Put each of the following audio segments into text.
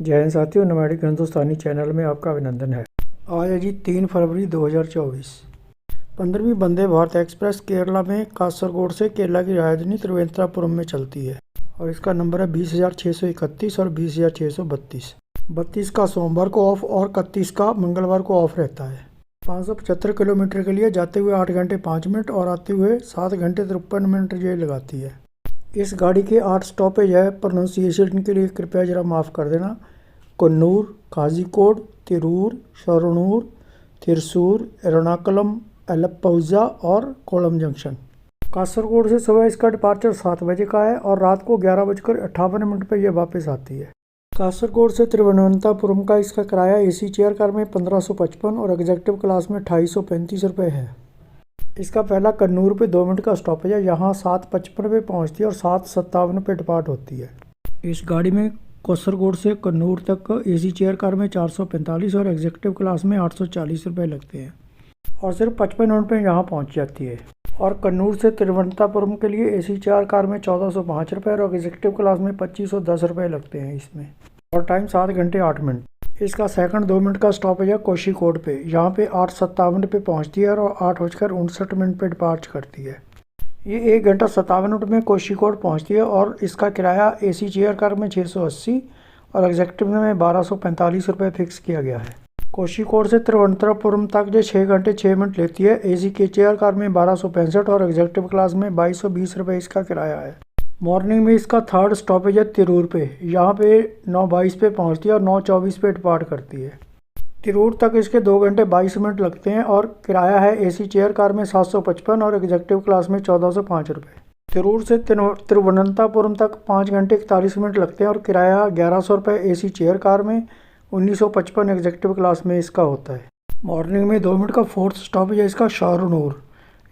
जय हिंद साथियों, नोमैडिक हिंदुस्तानी चैनल में आपका अभिनंदन है। आज है जी 3 फरवरी 2024। 15वीं वंदे भारत एक्सप्रेस केरला में कासरगोड से केरला की राजधानी तिरुवनंतपुरम में चलती है और इसका नंबर है 20,631 और 20,632। 32 का सोमवार को ऑफ और 31 का मंगलवार को ऑफ रहता है। 575 किलोमीटर के लिए जाते हुए 8 घंटे 5 मिनट और आते हुए 7 घंटे 53 मिनट ये लगाती है। इस गाड़ी के 8 स्टॉपेज है। प्रोनाउंसिएशन के लिए कृपया ज़रा माफ़ कर देना। कन्नूर, काजीकोड, तिरूर, शरणूर, थिरसूर, एर्नाकुलम, एलप्पौजा और कोलम जंक्शन। कासरगोड से सुबह इसका डिपार्चर 7 बजे का है और रात को 11:58 पर यह वापस आती है। कासरगोड से तिरुवनंतपुरम का इसका किराया एसी चेयर कार में 1555 और एग्जेक्टिव क्लास में 2835 रुपये है। इसका पहला कन्नूर पे 2 मिनट का स्टॉपेज है। यहाँ 7:55 पे पहुँचती है और 7:57 पे डिपार्ट होती है। इस गाड़ी में कासरगोड से कन्नूर तक एसी चेयर कार में 445 और एग्जेक्टिव क्लास में 840 रुपये लगते हैं और सिर्फ 55 मिनट में यहाँ पहुँच जाती है। और कन्नूर से तिरुवनंतपुरम के लिए एसी चेयर कार में 1405 रुपये और एग्जेक्टिव क्लास में 2510 रुपये लगते हैं इसमें, और टाइम 7 घंटे 8 मिनट। इसका सेकंड 2 मिनट का स्टॉपेज है कोशीकोड पे। यहाँ पे 8:57 पे पहुँचती है और 8:59 पे डिपार्च करती है। ये 1 घंटा 57 मिनट में कोशीकोड पहुँचती है और इसका किराया एसी चेयर कार में 680 और एग्जेक्टिव में 1245 रुपये फिक्स किया गया है। कोशीकोड से तिरुवनंतपुरम तक जो 6 घंटे 6 मिनट लेती है। एसी के चेयर कार में 1265 और एग्जेक्टिव क्लास में 2220 रुपये इसका किराया है। मॉर्निंग में इसका थर्ड स्टॉपेज है तिरूर पे। यहाँ पे 9:22 पे पहुँचती है और 9:24 पे डिपार्ट करती है। तिरूर तक इसके 2 घंटे 22 मिनट लगते हैं और किराया है एसी चेयर कार में 755 और एग्जेक्टिव क्लास में 1405 रुपये। तिरूर से तिरुवनंतपुरम तक 5 घंटे 41 मिनट लगते हैं और किराया 1100 रुपये एसी चेयर कार में, 1955 एग्जेक्टिव क्लास में इसका होता है। मॉर्निंग में 2 मिनट का फोर्थ स्टॉपेज है इसका शाहरुनूर।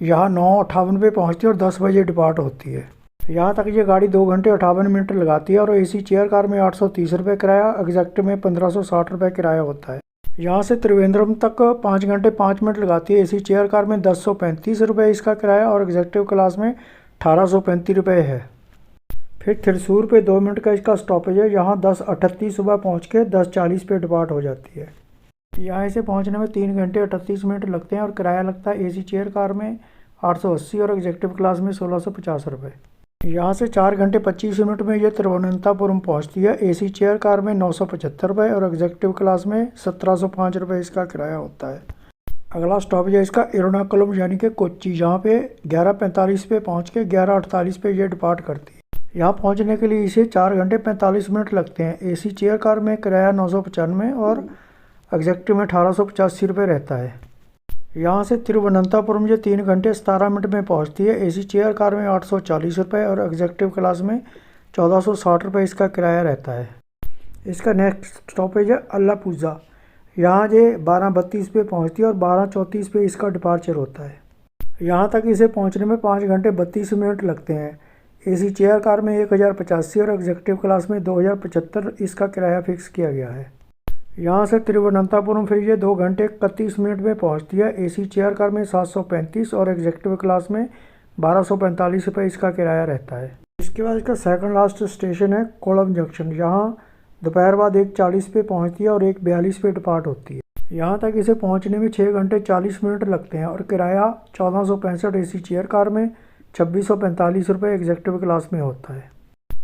यहाँ 9:58 पे पहुँचती है और 10 बजे डिपार्ट होती है। यहाँ तक ये गाड़ी 2 घंटे 58 मिनट लगाती है और एसी चेयर कार में 830 रुपये किराया, एग्जेक्टिव में 1560 रुपये किराया होता है। यहाँ से त्रिवेंद्रम तक 5 घंटे 5 मिनट लगाती है। एसी चेयर कार में 1035 रुपये इसका किराया और एग्जेक्टिव क्लास में 1835 रुपये है। फिर थिरसूर पे 2 मिनट का इसका स्टॉपेज है। यहाँ 10:38 सुबह पहुँच के 10:40 पे डिपार्ट हो जाती है। यहाँ से पहुँचने में 3 घंटे 38 मिनट लगते हैं और किराया लगता है एसी चेयर कार में 880 और एग्जेक्टिव क्लास में 1650 रुपये। यहाँ से 4 घंटे 25 मिनट में यह तिरुवनंतपुरम पहुँचती है। एसी चेयर कार में 975 रुपये और एग्जेक्टिव क्लास में 1705 रुपये इसका किराया होता है। अगला स्टॉपेज है इसका एर्नाकुलम यानी कि कोच्चि। यहाँ पे 11:45 पे पहुँच के 11:48 पे ये डिपार्ट करती है। यहाँ पहुँचने के लिए इसे 4 घंटे 45 मिनट लगते हैं। एसी चेयर कार में किराया 995 और एग्जेक्टिव में 1885 रुपये रहता है। यहाँ से तिरुवनंतपुरम ये 3 घंटे 17 मिनट में पहुँचती है। एसी चेयर कार में 840 रुपये और एग्जेक्टिव क्लास में 1460 रुपये इसका किराया रहता है। इसका नेक्स्ट स्टॉपेज है अल्लापुजा। यहाँ ये 12:32 पे पहुँचती है और 12:34 पे इसका डिपार्चर होता है। यहाँ तक इसे पहुँचने में 5 घंटे 32 मिनट लगते हैं। एसी चेयर कार में 1085 और एग्जेक्टिव क्लास में 2075 इसका किराया फिक्स किया गया है। यहाँ से तिरुवनंतपुरम फिर ये 2 घंटे 31 मिनट में पहुँचती है। एसी चेयर कार में 735 और एग्जेक्टिव क्लास में 1245 रुपये इसका किराया रहता है। इसके बाद इसका सेकंड लास्ट स्टेशन है कोलम जंक्शन। यहाँ दोपहर बाद 1:40 पे पहुँचती है और 1:42 पे डिपार्ट होती है। यहाँ तक इसे पहुँचने में 6 घंटे 40 मिनट लगते हैं और किराया 1465 एसी चेयर कार में, 2645 रुपये एग्जेक्टिव क्लास में होता है।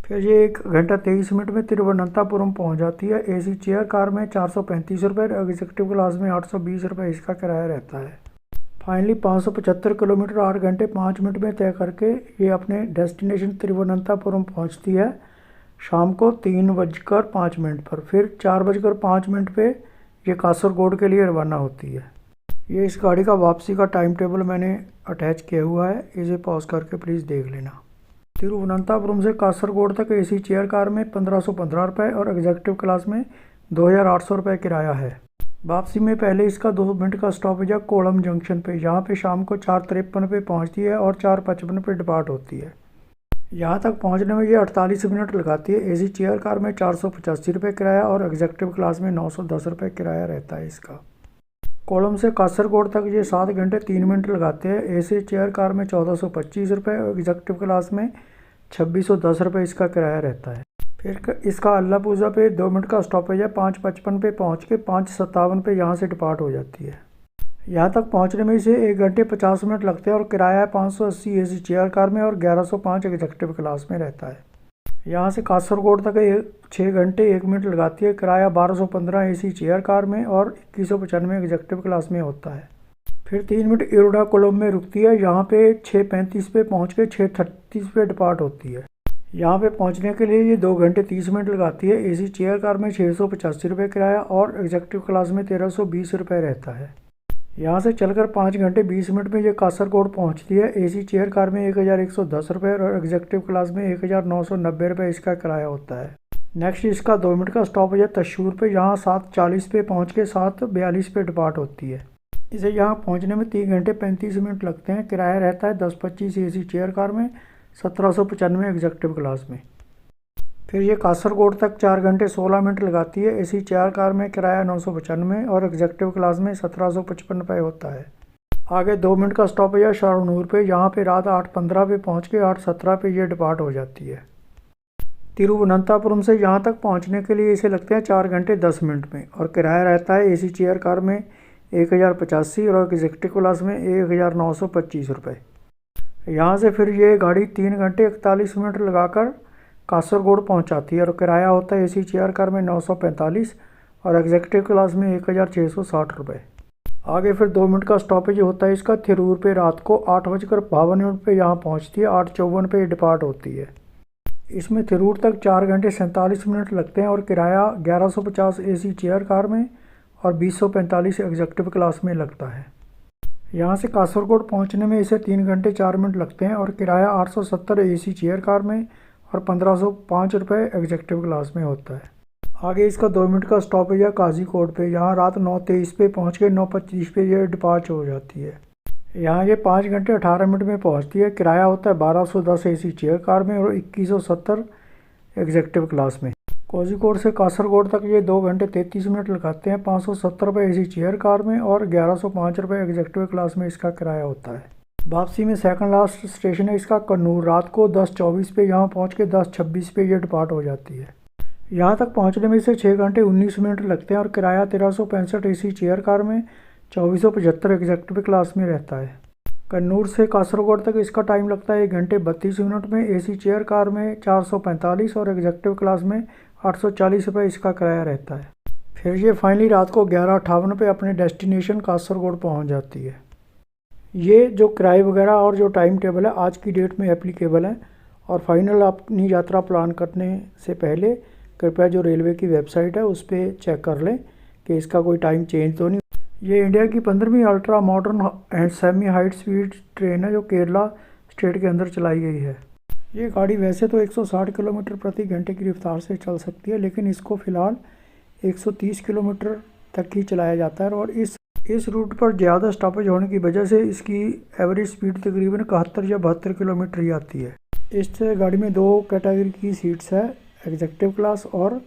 फिर ये 1 घंटा 23 मिनट में तिरुवनंतपुरम पहुंच जाती है। एसी चेयर कार में 435 रुपये और एग्जेक्टिव क्लास में 820 रुपये इसका किराया रहता है। फाइनली 575 किलोमीटर 8 घंटे 5 मिनट में तय करके ये अपने डेस्टिनेशन तिरुवनंतपुरम पहुंचती है शाम को 3:05 पर। फिर 4:05 पे ये कासरगोड के लिए रवाना होती है। ये इस गाड़ी का वापसी का टाइम टेबल मैंने अटैच किया हुआ है, इसे पॉज करके प्लीज़ देख लेना। तिरुवनंतपुरम से कासरगोड तक एसी चेयर कार में 1515 रुपये और एग्जेक्टिव क्लास में 2800 रुपये किराया है। वापसी में पहले इसका 2 मिनट का स्टॉपेज है कोलम जंक्शन पे। यहाँ पे शाम को 4:53 पे पहुँचती है और 4:55 पे डिपार्ट होती है। यहाँ तक पहुँचने में ये 48 मिनट लगाती है। एसी चेयर कार में 485 रुपये किराया और एग्जेक्टिव क्लास में 910 रुपये किराया रहता है इसका। कोलम से कासरगोड तक ये 7 घंटे 3 मिनट लगाते हैं। एसी चेयर कार में 1425 रुपये और एग्जेक्टिव क्लास में 2610 रुपये इसका किराया रहता है। फिर इसका अल्लापूजा पे 2 मिनट का स्टॉपेज है। 5:55 पे पहुँच के 5:57 पे यहाँ से डिपार्ट हो जाती है। यहाँ तक पहुँचने में इसे 1 घंटे 50 मिनट लगते हैं और किराया है 580 AC चेयर कार में और 1105 एग्जेक्टिव क्लास में रहता है। यहाँ से कासरगोड तक 6 घंटे 1 मिनट लगाती है। किराया 1215 AC चेयर कार में और 2195 एग्जेक्टिव क्लास में होता है। फिर 3 मिनट एर्नाकुलम में रुकती है। यहाँ पे 6:35 पे पहुँच के 6:38 पे डिपार्ट होती है। यहाँ पे पहुँचने के लिए ये 2 घंटे 30 मिनट लगाती है। AC चेयर कार में 685 रुपये किराया और एग्जेक्टिव क्लास में 1320 रुपये रहता है। यहाँ से चलकर 5 घंटे 20 मिनट में ये कासरगोड पहुँचती है। AC चेयर कार में 1110 रुपये और एग्जेक्टिव क्लास में 1990 रुपये इसका किराया होता है। नेक्स्ट इसका 2 मिनट का स्टॉप है तशूर पे। यहाँ 7:40 पे पहुँच के 7:42 पे डिपार्ट होती है। इसे यहाँ पहुँचने में 3 घंटे 35 मिनट लगते हैं। किराया रहता है 1025 AC चेयर कार में 1795 एग्जेक्टिव क्लास में। फिर ये कासरगोड तक 4 घंटे 16 मिनट लगाती है। AC चेयर कार में किराया 995 और एग्जेक्टिव क्लास में 1755 रुपये होता है। आगे 2 मिनट का स्टॉप है शाहनूर पे। यहाँ पे रात 8:15 पे पहुँच के 8:17 पे ये डिपार्ट हो जाती है। तिरुवनंतपुरम से यहाँ तक पहुँचने के लिए इसे लगते हैं 4 घंटे 10 मिनट में और किराया रहता है AC चेयर कार में 1085 और एग्जेक्टिव क्लास में 1925 रुपये। यहाँ से फिर ये गाड़ी 3 घंटे 41 मिनट लगाकर कासरगोड पहुँचाती है और किराया होता है AC चेयर कार में 945 और एग्जेक्टिव क्लास में 1660 रुपये। आगे फिर 2 मिनट का स्टॉपेज होता है इसका थिरूर पे। रात को 8:52 पे यहाँ पहुँचती है। 8:54 पे डिपार्ट होती है। इसमें थिरूर तक 4 घंटे 47 मिनट लगते हैं और किराया 1150 AC चेयर कार में और 2045 एग्जेक्टिव क्लास में लगता है। यहाँ से कासरगोड पहुँचने में इसे 3 घंटे 4 मिनट लगते हैं और किराया 870 AC चेयर कार में और 1505 रुपये एग्जेक्टिव क्लास में होता है। आगे इसका 2 मिनट का स्टॉपेज है काजीकोड पे। यहाँ रात 9:23 पे पहुँच के 9:25 पे ये डिपार्च हो जाती है। यहाँ ये 5 घंटे 18 मिनट में पहुँचती है। किराया होता है 1210 AC चेयर कार में और 2170 एग्जेक्टिव क्लास में। कोझिकोड से कासरगोड तक ये 2 घंटे 33 मिनट लगाते हैं। 570 रुपये AC चेयर कार में और 1105 रुपये एग्जेक्टिव क्लास में इसका किराया होता है। वापसी में सेकंड लास्ट स्टेशन है इसका कन्नूर। रात को 10:24 पे यहाँ पहुँच के 10:26 पे ये डिपार्ट हो जाती है। यहाँ तक पहुँचने में इसे 6 घंटे 19 मिनट लगते हैं और किराया 1365 AC चेयर कार में 2475 एग्जेक्टिव क्लास में रहता है। कन्नूर से कासरगोड तक इसका टाइम लगता है 1 घंटे 32 मिनट में। AC चेयर कार में 445 और एग्जेक्टिव क्लास में 840 रुपये इसका किराया रहता है। फिर ये फाइनली रात को 11:58 पे अपने डेस्टिनेशन कासरगोड पहुंच जाती है। ये जो किराए वगैरह और जो टाइम टेबल है आज की डेट में एप्लीकेबल है और फाइनल अपनी यात्रा प्लान करने से पहले कृपया जो रेलवे की वेबसाइट है उस पर चेक कर लें कि इसका कोई टाइम चेंज तो नहीं। ये इंडिया की 15वीं ultra modern and semi high speed train है जो केरला स्टेट के अंदर चलाई गई है। ये गाड़ी वैसे तो 160 किलोमीटर प्रति घंटे की रफ्तार से चल सकती है, लेकिन इसको फ़िलहाल 130 किलोमीटर तक ही चलाया जाता है और इस रूट पर ज़्यादा स्टॉपेज होने की वजह से इसकी एवरेज स्पीड तकरीबन 71 या 72 किलोमीटर ही आती है। इस गाड़ी में 2 कैटेगरी की सीट्स है, एग्जेक्टिव क्लास और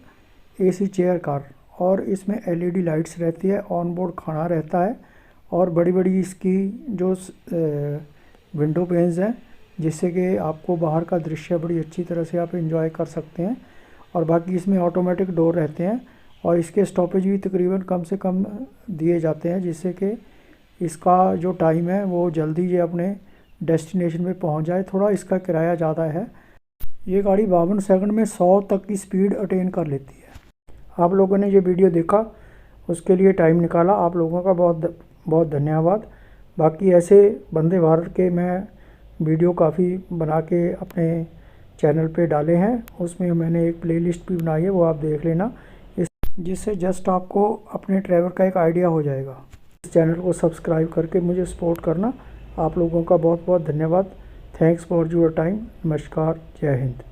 AC चेयर कार, और इसमें LED लाइट्स रहती है, ऑन बोर्ड खाना रहता है और बड़ी बड़ी इसकी जो विंडो पेन्स हैं जिससे कि आपको बाहर का दृश्य बड़ी अच्छी तरह से आप एंजॉय कर सकते हैं। और बाकी इसमें ऑटोमेटिक डोर रहते हैं और इसके स्टॉपेज भी तकरीबन कम से कम दिए जाते हैं जिससे कि इसका जो टाइम है वो जल्दी ये अपने डेस्टिनेशन पे पहुंच जाए। थोड़ा इसका किराया ज़्यादा है। ये गाड़ी 52 सेकंड में 100 तक की स्पीड अटेन कर लेती है। आप लोगों ने ये वीडियो देखा, उसके लिए टाइम निकाला, आप लोगों का बहुत बहुत धन्यवाद। बाकी ऐसे वंदे भारत के मैं वीडियो काफ़ी बना के अपने चैनल पे डाले हैं, उसमें मैंने एक प्लेलिस्ट भी बनाई है, वो आप देख लेना, जिससे जस्ट आपको अपने ट्रैवल का एक आइडिया हो जाएगा। इस चैनल को सब्सक्राइब करके मुझे सपोर्ट करना। आप लोगों का बहुत बहुत धन्यवाद। Thanks for your time. नमस्कार, जय हिंद।